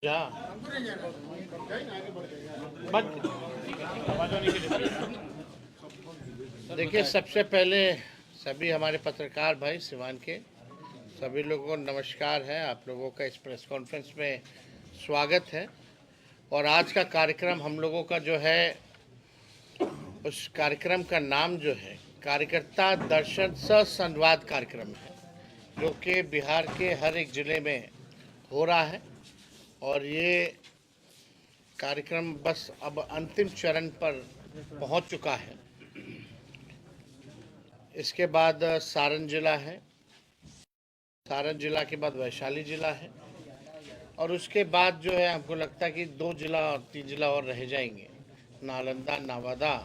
जा बंद देखिए, सबसे पहले सभी हमारे पत्रकार भाई सिवान के सभी लोगों को नमस्कार है। आप लोगों का इस प्रेस कॉन्फ्रेंस में स्वागत है। और आज का कार्यक्रम हम लोगों का जो है, उस कार्यक्रम का नाम जो है कार्यकर्ता दर्शन सह संवाद कार्यक्रम है, जो कि बिहार के हर एक ज़िले में हो रहा है। और ये कार्यक्रम बस अब अंतिम चरण पर पहुंच चुका है। इसके बाद सारण जिला है, सारण जिला के बाद वैशाली जिला है, और उसके बाद जो है हमको लगता है कि 2 जिला और 3 जिला और रह जाएंगे, नालंदा, नवादा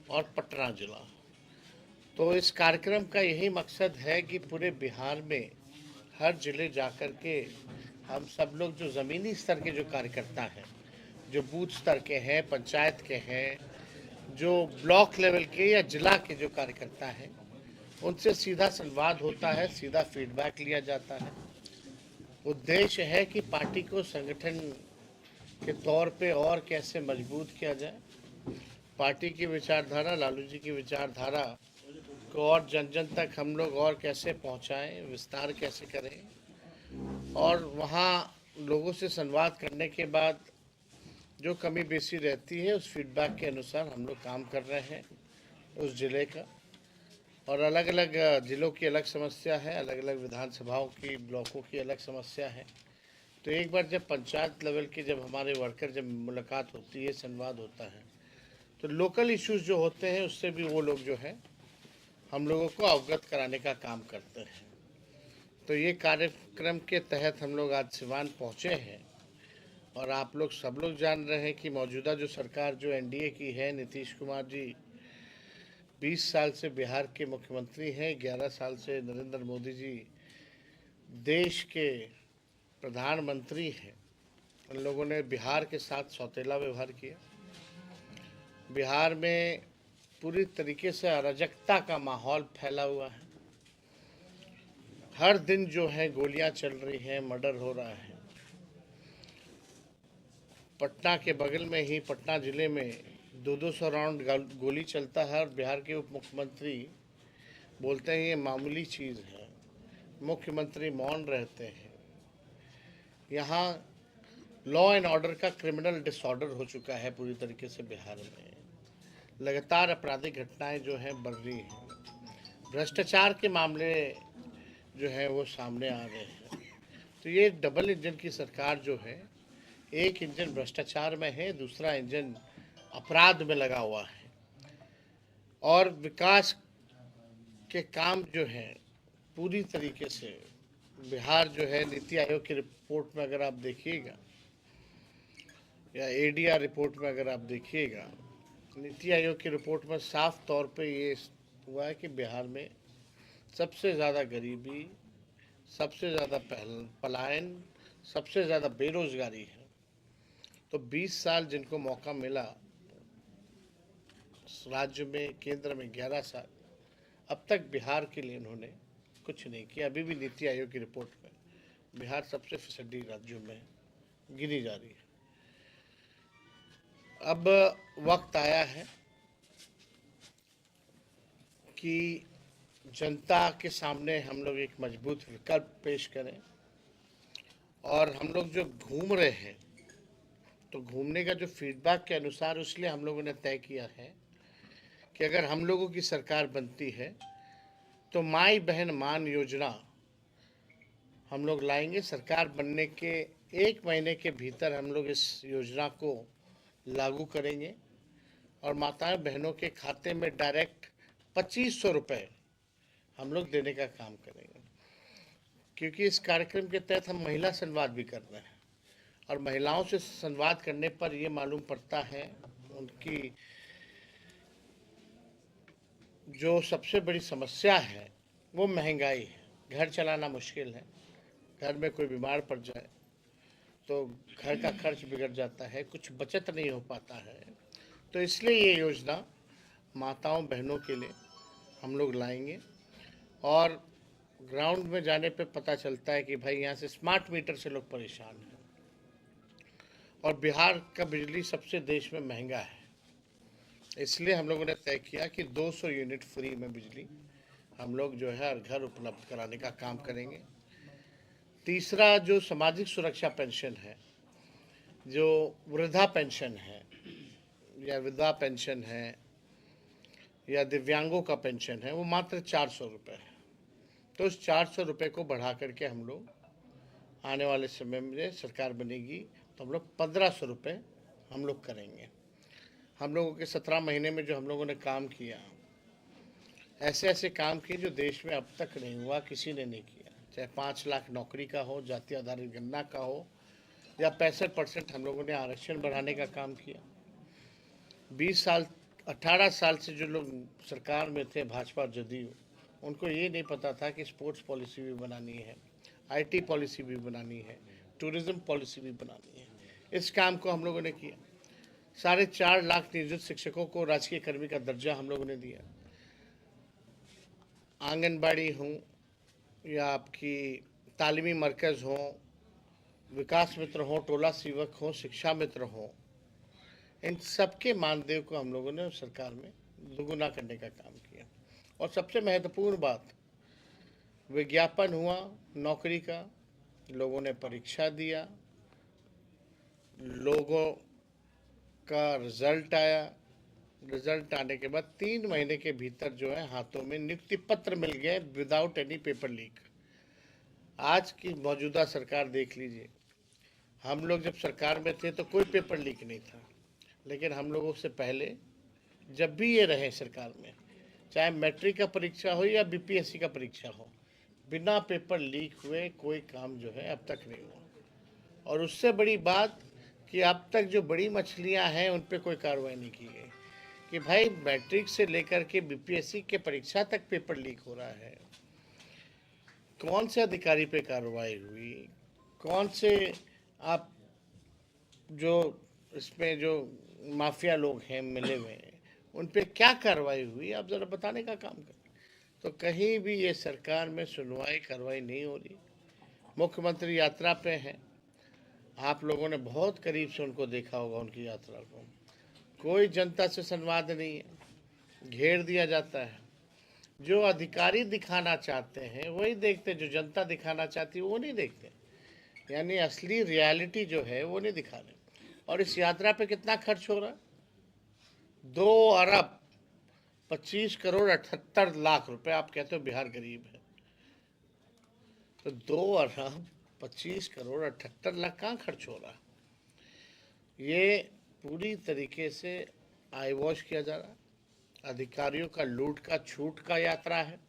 और पटना जिला। तो इस कार्यक्रम का यही मकसद है कि पूरे बिहार में हर जिले जाकर के हम सब लोग जो ज़मीनी स्तर के जो कार्यकर्ता हैं, जो बूथ स्तर के हैं, पंचायत के हैं, जो ब्लॉक लेवल के या जिला के जो कार्यकर्ता हैं, उनसे सीधा संवाद होता है, सीधा फीडबैक लिया जाता है। उद्देश्य है कि पार्टी को संगठन के तौर पे और कैसे मजबूत किया जाए, पार्टी की विचारधारा, लालू जी की विचारधारा को और जन जन तक हम लोग और कैसे पहुंचाएं, विस्तार कैसे करें। और वहाँ लोगों से संवाद करने के बाद जो कमी बेसी रहती है, उस फीडबैक के अनुसार हम लोग काम कर रहे हैं उस ज़िले का। और अलग अलग ज़िलों की अलग समस्या है, अलग अलग विधानसभाओं की, ब्लॉकों की अलग समस्या है। तो एक बार जब पंचायत लेवल के जब हमारे वर्कर जब मुलाकात होती है, संवाद होता है, तो लोकल इश्यूज जो होते हैं उससे भी वो लोग जो है हम लोगों को अवगत कराने का काम करते हैं। तो ये कार्यक्रम के तहत हम लोग आज सिवान पहुँचे हैं। और आप लोग सब लोग जान रहे हैं कि मौजूदा जो सरकार जो एनडीए की है, नीतीश कुमार जी 20 साल से बिहार के मुख्यमंत्री हैं, 11 साल से नरेंद्र मोदी जी देश के प्रधानमंत्री हैं। उन लोगों ने बिहार के साथ सौतेला व्यवहार किया। बिहार में पूरी तरीके से अराजकता का माहौल फैला हुआ है। हर दिन जो है गोलियां चल रही हैं, मर्डर हो रहा है। पटना के बगल में ही पटना जिले में 200 राउंड गोली चलता है, और बिहार के उप मुख्यमंत्री बोलते हैं ये मामूली चीज़ है। मुख्यमंत्री मौन रहते हैं। यहाँ लॉ एंड ऑर्डर का क्रिमिनल डिसऑर्डर हो चुका है पूरी तरीके से बिहार में। लगातार आपराधिक घटनाएं जो हैं बढ़ रही हैं। भ्रष्टाचार के मामले जो है वो सामने आ रहे हैं। तो ये डबल इंजन की सरकार जो है, एक इंजन भ्रष्टाचार में है, दूसरा इंजन अपराध में लगा हुआ है। और विकास के काम जो हैं पूरी तरीके से बिहार जो है, नीति आयोग की रिपोर्ट में अगर आप देखिएगा या एडीआर रिपोर्ट में अगर आप देखिएगा, नीति आयोग की रिपोर्ट में साफ तौर पे ये हुआ है कि बिहार में सबसे ज़्यादा गरीबी, सबसे ज़्यादा पलायन, सबसे ज़्यादा बेरोजगारी है। तो 20 साल जिनको मौका मिला राज्य में, केंद्र में 11 साल, अब तक बिहार के लिए उन्होंने कुछ नहीं किया। अभी भी नीति आयोग की रिपोर्ट में बिहार सबसे फिसड्डी राज्यों में गिनी जा रही है। अब वक्त आया है कि जनता के सामने हम लोग एक मजबूत विकल्प पेश करें। और हम लोग जो घूम रहे हैं, तो घूमने का जो फीडबैक के अनुसार, इसलिए हम लोगों ने तय किया है कि अगर हम लोगों की सरकार बनती है तो माई बहन मान योजना हम लोग लाएंगे। सरकार बनने के 1 महीने के भीतर हम लोग इस योजना को लागू करेंगे, और माताएं बहनों के खाते में डायरेक्ट 2500 रुपये हम लोग देने का काम करेंगे। क्योंकि इस कार्यक्रम के तहत हम महिला संवाद भी कर रहे हैं, और महिलाओं से संवाद करने पर ये मालूम पड़ता है उनकी जो सबसे बड़ी समस्या है वो महंगाई है। घर चलाना मुश्किल है, घर में कोई बीमार पड़ जाए तो घर का खर्च बिगड़ जाता है, कुछ बचत नहीं हो पाता है। तो इसलिए ये योजना माताओं बहनों के लिए हम लोग लाएंगे। और ग्राउंड में जाने पे पता चलता है कि भाई यहाँ से स्मार्ट मीटर से लोग परेशान हैं। और बिहार का बिजली सबसे देश में महंगा है, इसलिए हम लोगों ने तय किया कि 200 यूनिट फ्री में बिजली हम लोग जो है हर घर उपलब्ध कराने का काम करेंगे। तीसरा जो सामाजिक सुरक्षा पेंशन है, जो वृद्धा पेंशन है या विधवा पेंशन है या दिव्यांगों का पेंशन है, वो मात्र 400 रुपये है। तो उस 400 रुपये को बढ़ा करके हम लोग आने वाले समय में सरकार बनेगी तो हम लोग 1500 रुपये हम लोग करेंगे। हम लोगों के 17 महीने में जो हम लोगों ने काम किया, ऐसे ऐसे काम किए जो देश में अब तक नहीं हुआ, किसी ने नहीं किया। चाहे 5 लाख नौकरी का हो, जाति आधारित गणना का हो, या 65% हम लोगों ने आरक्षण बढ़ाने का काम किया। 20 साल 18 साल से जो लोग सरकार में थे, भाजपा जदयू, उनको ये नहीं पता था कि स्पोर्ट्स पॉलिसी भी बनानी है, आईटी पॉलिसी भी बनानी है, टूरिज्म पॉलिसी भी बनानी है। इस काम को हम लोगों ने किया। 4.5 लाख नियोजित शिक्षकों को राजकीय कर्मी का दर्जा हम लोगों ने दिया। आंगनबाड़ी हो या आपकी तालीमी मरकज़ हो, विकास मित्र हो, टोला सेवक हो, शिक्षा मित्र हो, इन सबके मानदेय को हम लोगों ने सरकार में दोगुना करने का काम किया। और सबसे महत्वपूर्ण बात, विज्ञापन हुआ नौकरी का, लोगों ने परीक्षा दिया, लोगों का रिजल्ट आया। रिजल्ट आने के बाद 3 महीने के भीतर जो है हाथों में नियुक्ति पत्र मिल गए विदाउट एनी पेपर लीक। आज की मौजूदा सरकार देख लीजिए, हम लोग जब सरकार में थे तो कोई पेपर लीक नहीं था, लेकिन हम लोगों से पहले जब भी ये रहे सरकार में, चाहे मैट्रिक का परीक्षा हो या बीपीएससी का परीक्षा हो, बिना पेपर लीक हुए कोई काम जो है अब तक नहीं हुआ। और उससे बड़ी बात कि अब तक जो बड़ी मछलियां हैं उन पे कोई कार्रवाई नहीं की गई कि भाई मैट्रिक से लेकर के बीपीएससी के परीक्षा तक पेपर लीक हो रहा है। कौन से अधिकारी पे कार्रवाई हुई, कौन से आप जो इसमें जो माफिया लोग हैं मिले हुए हैं, उन पे क्या कार्रवाई हुई, आप ज़रा बताने का काम करें। तो कहीं भी ये सरकार में सुनवाई कार्रवाई नहीं हो रही। मुख्यमंत्री यात्रा पे हैं, आप लोगों ने बहुत करीब से उनको देखा होगा, उनकी यात्रा को। कोई जनता से संवाद नहीं है, घेर दिया जाता है। जो अधिकारी दिखाना चाहते हैं वही देखते, जो जनता दिखाना चाहती है वो नहीं देखते। यानी असली रियलिटी जो है वो नहीं दिखा रहे। और इस यात्रा पे कितना खर्च हो रहा है? 2 अरब 25 करोड़ 78 लाख रुपए। आप कहते हो बिहार गरीब है, तो 2 अरब 25 करोड़ 78 लाख कहाँ खर्च हो रहा है? ये पूरी तरीके से आई वॉश किया जा रहा है। अधिकारियों का लूट का छूट का यात्रा है।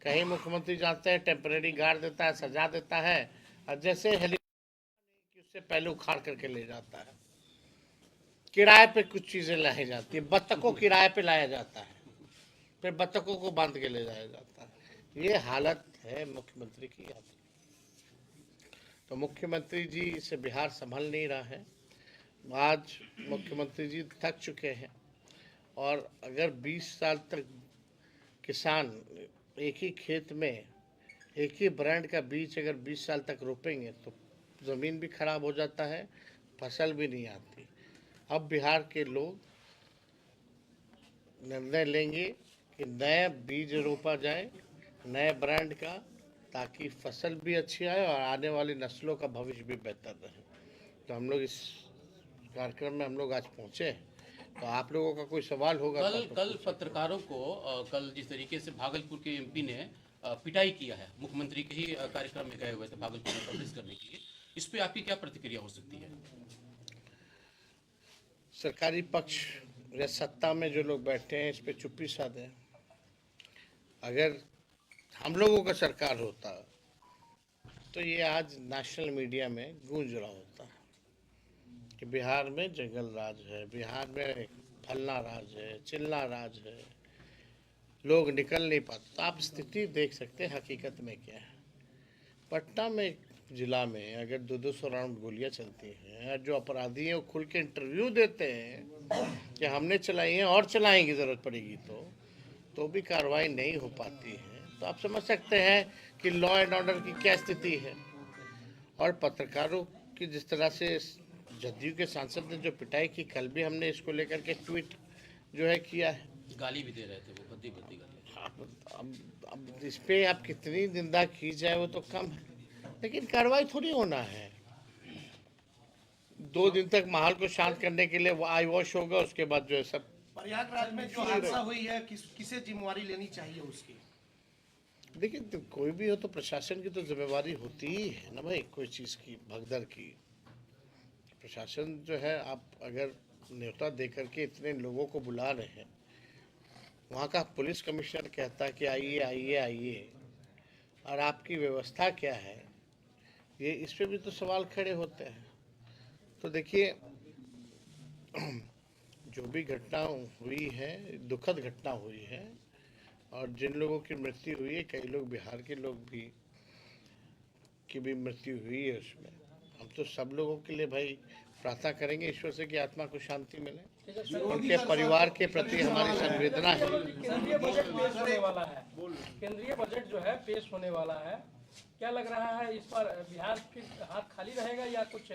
कहीं मुख्यमंत्री जानते हैं टेम्परेरी गार्ड देता है, सजा देता है, और जैसे हेलीकॉप्टर उससे पहले उखाड़ करके ले जाता है। किराए पे कुछ चीज़ें लाई जाती है, बत्तखों किराए पे लाया जाता है, फिर बत्तखों को बांध के ले जाया जाता है। ये हालत है मुख्यमंत्री की यात्रा। तो मुख्यमंत्री जी से बिहार संभल नहीं रहा है। आज मुख्यमंत्री जी थक चुके हैं। और अगर 20 साल तक किसान एक ही खेत में एक ही ब्रांड का बीज अगर 20 साल तक रोपेंगे तो ज़मीन भी खराब हो जाता है, फसल भी नहीं आती। अब बिहार के लोग निर्णय लेंगे कि नया बीज रोपा जाए, नए ब्रांड का, ताकि फसल भी अच्छी आए और आने वाली नस्लों का भविष्य भी बेहतर रहे। तो हम लोग इस कार्यक्रम में हम लोग आज पहुँचे। तो आप लोगों का कोई सवाल होगा? कल पत्रकारों को कल जिस तरीके से भागलपुर के एमपी ने पिटाई किया है, मुख्यमंत्री के ही कार्यक्रम में गए हुए थे भागलपुर में कवरेज करने के लिए, इस पे आपकी क्या प्रतिक्रिया हो सकती है? सरकारी पक्ष या सत्ता में जो लोग बैठे हैं इस पे चुप्पी साधे। अगर हम लोगों का सरकार होता तो ये आज नेशनल मीडिया में गूंज रहा होता कि बिहार में जंगल राज है, बिहार में फलना राज है, चिल्ला राज है, लोग निकल नहीं पाते। तो आप स्थिति देख सकते हैं हकीकत में क्या है। पटना में जिला में अगर 200 राउंड गोलियां चलती हैं, जो अपराधी हैं वो खुल के इंटरव्यू देते हैं कि हमने चलाई हैं और चलाएंगे ज़रूरत पड़ेगी तो भी कार्रवाई नहीं हो पाती है। तो आप समझ सकते हैं कि लॉ एंड ऑर्डर की क्या स्थिति है। और पत्रकारों की जिस तरह से जदयू के सांसद ने जो पिटाई की, कल भी हमने इसको लेकर के ट्वीट जो है किया है। गाली भी दे रहे थे वो, भद्दी भद्दी गाली। अब इस पे आप कितनी निंदा की जाए वो तो कम है, लेकिन कार्रवाई थोड़ी होना है। 2 दिन तक माहौल को शांत करने के लिए वो आई वॉश होगा, उसके बाद जो है सब। प्रयागराज में जो हादसा हुई है किसे जिम्मेवारी लेनी चाहिए उसकी? देखिए, तो कोई भी हो तो प्रशासन की तो जिम्मेवारी होती ही है ना भाई, कोई चीज़ की भगदड़ की। प्रशासन जो है, आप अगर न्योता दे करके इतने लोगों को बुला रहे हैं, वहाँ का पुलिस कमिश्नर कहता है कि आइए आइए आइए, और आपकी व्यवस्था क्या है, ये इस पे भी तो सवाल खड़े होते हैं। तो देखिए, जो भी घटना हुई है, दुखद घटना हुई है, और जिन लोगों की मृत्यु हुई है, कई लोग बिहार के लोग भी की भी मृत्यु हुई है उसमें। हम तो सब लोगों के लिए भाई प्रार्थना करेंगे ईश्वर से कि आत्मा को शांति मिले, उनके परिवार के प्रति हमारी संवेदना है। केंद्रीय बजट पेश होने वाला है, केंद्रीय बजट जो है पेश होने वाला है, क्या लग रहा है इस पर बिहार के हाथ खाली रहेगा या कुछ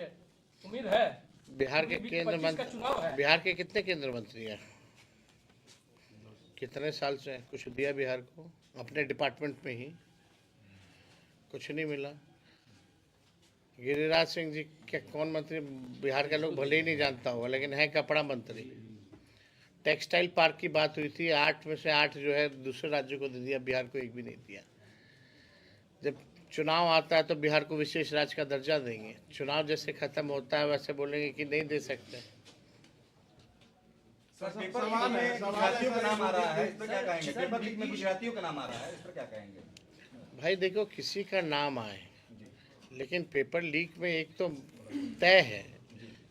उम्मीद है? बिहार के केंद्र मंत्री, बिहार के कितने केंद्र मंत्री हैं? कितने साल से कुछ दिया बिहार को? अपने डिपार्टमेंट में ही कुछ नहीं मिला। गिरिराज सिंह जी क्या कौन मंत्री? बिहार का लोग भले ही नहीं जानता होगा, लेकिन है कपड़ा मंत्री। टेक्सटाइल पार्क की बात हुई थी, 8 में से 8 जो है दूसरे राज्यों को दे दिया, बिहार को एक भी नहीं दिया। जब चुनाव आता है तो बिहार को विशेष राज्य का दर्जा देंगे, चुनाव जैसे खत्म होता है वैसे बोलेंगे कि नहीं दे सकते। सवाल है, गुजरातियों का नाम आ रहा है, इस पर क्या कहेंगे? पेपर लीक में गुजरातियों का नाम आ रहा है, इस पर क्या कहेंगे? भाई देखो, किसी का नाम आए, लेकिन पेपर लीक में एक तो तय है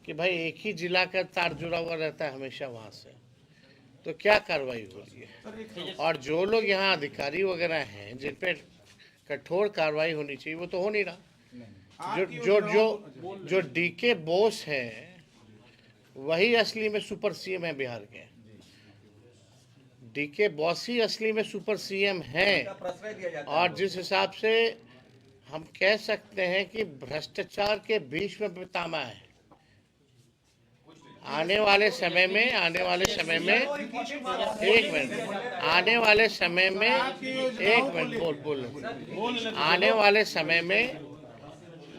कि भाई एक ही जिला का तार जुड़ा हुआ रहता है हमेशा वहाँ से, तो क्या कार्रवाई हो रही है? और जो लोग यहाँ अधिकारी वगैरह हैं जिन पे कठोर कार्रवाई होनी चाहिए, वो तो हो नहीं रहा। जो डीके बोस है वही असली में सुपर सीएम है बिहार के। डीके बॉस ही असली में सुपर सीएम है। और जिस हिसाब से हम कह सकते हैं कि भ्रष्टाचार के बीच में पितामह है, आने वाले समय में एक मिनट बोल आने वाले समय में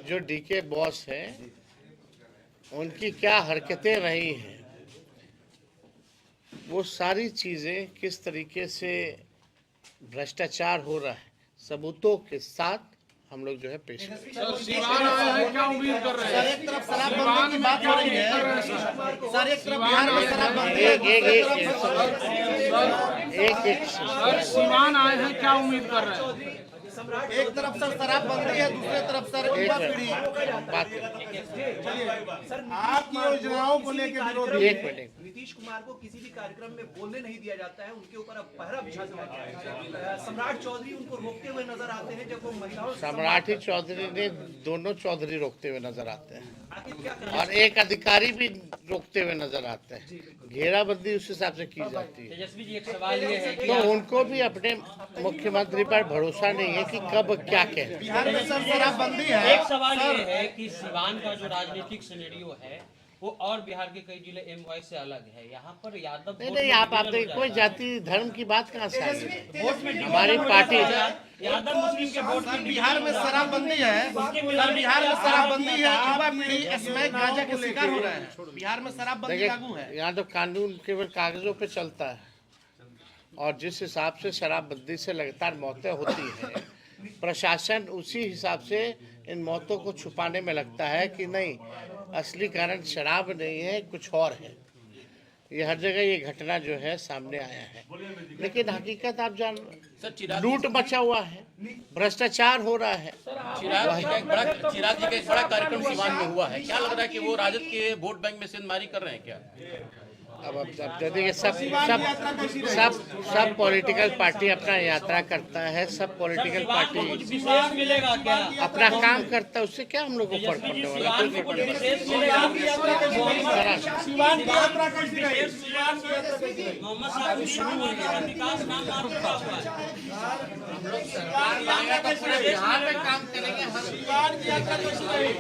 जो डीके बॉस है उनकी क्या हरकतें रही हैं, वो सारी चीजें किस तरीके से भ्रष्टाचार हो रहा है, सबूतों के साथ हम लोग जो है पेश सिवान आया है, क्या उम्मीद कर रहे हैं? एक तरफ शराबबंदी की बात हो रही है, सर एक तरफ बिहार में शराबबंदी सर सिवान आए हैं, क्या उम्मीद कर रहे हैं? एक तरफ सर शराबबंदी है, दूसरे तरफ सर युवा पीढ़ी। आपकी योजनाओं को लेकर विरोध। एक मिनट, नीतीश कुमार को किसी भी कार्यक्रम में बोलने नहीं दिया जाता है, उनके ऊपर अब पहरा बिछा दिया गया है। सम्राट चौधरी उनको रोकते हुए नजर आते हैं जब वो महिलाओं। सम्राट चौधरी ने दोनों चौधरी रोकते हुए नजर आते हैं, आखिर क्या और एक अधिकारी भी रोकते हुए नजर आते हैं। घेराबंदी उस हिसाब से की जाती है। तेजस्वी जी, एक सवाल ये है तो उनको भी अपने मुख्यमंत्री पर भरोसा नहीं है कि कब क्या कहे। बिहार में सर शराबबंदी है। एक सवाल ये है कि सिवान का जो राजनीतिक सिनेरियो है वो और बिहार के कई जिले एमवाई से अलग है। यहाँ पर यादव नहीं, आप देखिए, कोई जाति धर्म की बात कहाँ से आई है? हमारी पार्टी यादव मुस्लिम के वोट सर बिहार में शराबबंदी है, सर बिहार में शराबबंदी है, युवा पीढ़ी स्मैक गांजा के शिकार हो रहा है। बिहार में शराबबंदी लागू है। यहाँ तो कानून केवल कागजों पे चलता है, और जिस हिसाब से शराबबंदी से लगातार मौतें होती हैं, प्रशासन उसी हिसाब से इन मौतों को छुपाने में लगता है कि नहीं, असली कारण शराब नहीं है, कुछ और है। ये हर जगह ये घटना जो है सामने आया है, लेकिन हकीकत आप जान, लूट मचा हुआ है, भ्रष्टाचार हो रहा है। चिराग जी का एक बड़ा कार्यक्रम सिवान में हुआ है, क्या लग रहा है कि वो राजद के वोट बैंक में सेंधमारी कर रहे हैं क्या? अब देखिए, सब पॉलिटिकल पार्टी अपना यात्रा करता है, सब पॉलिटिकल पार्टी विशेष मिलेगा क्या? अपना काम करता है, उससे क्या हम लोग को फर्क पड़ने वाला है? कोई फर्क नहीं पड़ता। सिवान की यात्रा कैसी रही? मोहम्मद साहब की शुरू हुई है, विकास नाम ना रुका हुआ है। बिहार में काम करेंगे। सिवान की यात्रा कैसी रही?